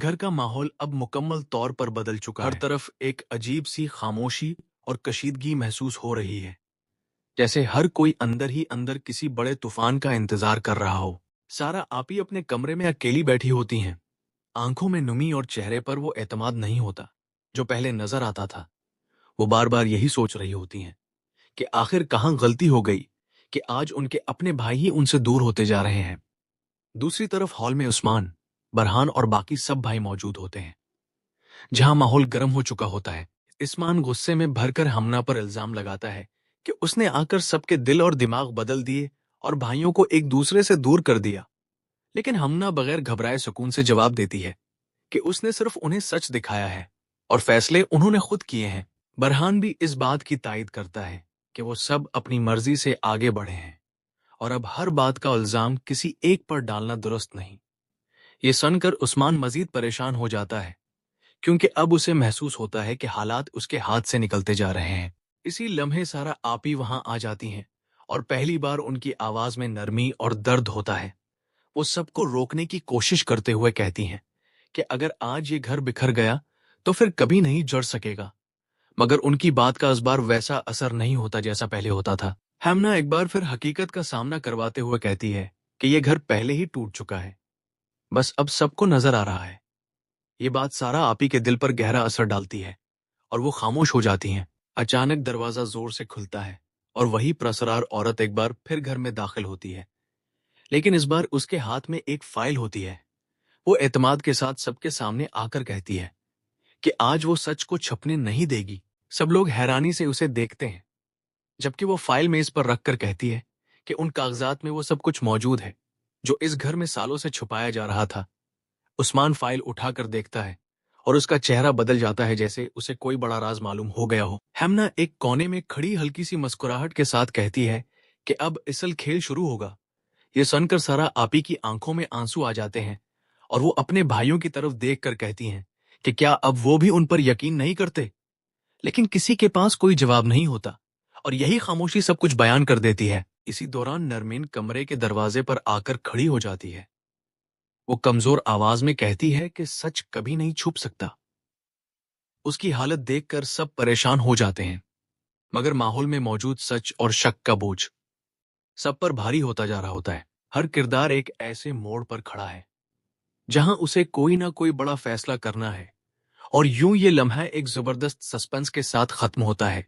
घर का माहौल अब मुकम्मल तौर पर बदल चुका है। हर तरफ एक अजीब सी खामोशी और कशीदगी महसूस हो रही है, जैसे हर कोई अंदर ही अंदर किसी बड़े तूफान का इंतजार कर रहा हो। सारा आपी अपने कमरे में अकेली बैठी होती हैं, आंखों में नुमी और चेहरे पर वो एतमाद नहीं होता जो पहले नजर आता था। वो बार बार यही सोच रही होती हैं कि आखिर कहाँ गलती हो गई कि आज उनके अपने भाई ही उनसे दूर होते जा रहे हैं। दूसरी तरफ हॉल में उस्मान, बरहान और बाकी सब भाई मौजूद होते हैं, जहां माहौल गर्म हो चुका होता है। उस्मान गुस्से में भरकर हमना पर इल्जाम लगाता है कि उसने आकर सबके दिल और दिमाग बदल दिए और भाइयों को एक दूसरे से दूर कर दिया। लेकिन हमना बगैर घबराए सुकून से जवाब देती है कि उसने सिर्फ उन्हें सच दिखाया है और फैसले उन्होंने खुद किए हैं। बरहान भी इस बात की तायद करता है कि वो सब अपनी मर्जी से आगे बढ़े हैं और अब हर बात का इल्जाम किसी एक पर डालना दुरुस्त नहीं। ये सुनकर उस्मान मजीद परेशान हो जाता है, क्योंकि अब उसे महसूस होता है कि हालात उसके हाथ से निकलते जा रहे हैं। इसी लम्हे सारा आपी वहां आ जाती हैं और पहली बार उनकी आवाज में नरमी और दर्द होता है। वो सबको रोकने की कोशिश करते हुए कहती हैं कि अगर आज ये घर बिखर गया तो फिर कभी नहीं जड़ सकेगा। मगर उनकी बात का इस बार वैसा असर नहीं होता जैसा पहले होता था। हेमना एक बार फिर हकीकत का सामना करवाते हुए कहती है कि ये घर पहले ही टूट चुका है, बस अब सबको नजर आ रहा है। ये बात सारा आपी के दिल पर गहरा असर डालती है और वो खामोश हो जाती हैं। अचानक दरवाजा जोर से खुलता है और वही प्रसरार औरत एक बार फिर घर में दाखिल होती है, लेकिन इस बार उसके हाथ में एक फाइल होती है। वो एतमाद के साथ सबके सामने आकर कहती है कि आज वो सच को छपने नहीं देगी। सब लोग हैरानी से उसे देखते हैं, जबकि वो फाइल मेज पर रखकर कहती है कि उन कागजात में वो सब कुछ मौजूद है जो इस घर में सालों से छुपाया जा रहा था। उस्मान फाइल उठाकर देखता है और उसका चेहरा बदल जाता है, जैसे उसे कोई बड़ा राज मालूम हो गया हो। हेमना एक कोने में खड़ी हल्की सी मुस्कुराहट के साथ कहती है कि अब असल खेल शुरू होगा। ये सुनकर सारा आपी की आंखों में आंसू आ जाते हैं और वो अपने भाइयों की तरफ देखकर कहती हैं कि क्या अब वो भी उन पर यकीन नहीं करते। लेकिन किसी के पास कोई जवाब नहीं होता और यही खामोशी सब कुछ बयान कर देती है। इसी दौरान नरमीन कमरे के दरवाजे पर आकर खड़ी हो जाती है। वो कमजोर आवाज में कहती है कि सच कभी नहीं छुप सकता। उसकी हालत देखकर सब परेशान हो जाते हैं, मगर माहौल में मौजूद सच और शक का बोझ सब पर भारी होता जा रहा होता है। हर किरदार एक ऐसे मोड़ पर खड़ा है जहां उसे कोई ना कोई बड़ा फैसला करना है, और यूं ये लम्हा एक जबरदस्त सस्पेंस के साथ खत्म होता है,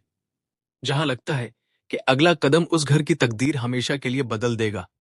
जहां लगता है कि अगला कदम उस घर की तकदीर हमेशा के लिए बदल देगा।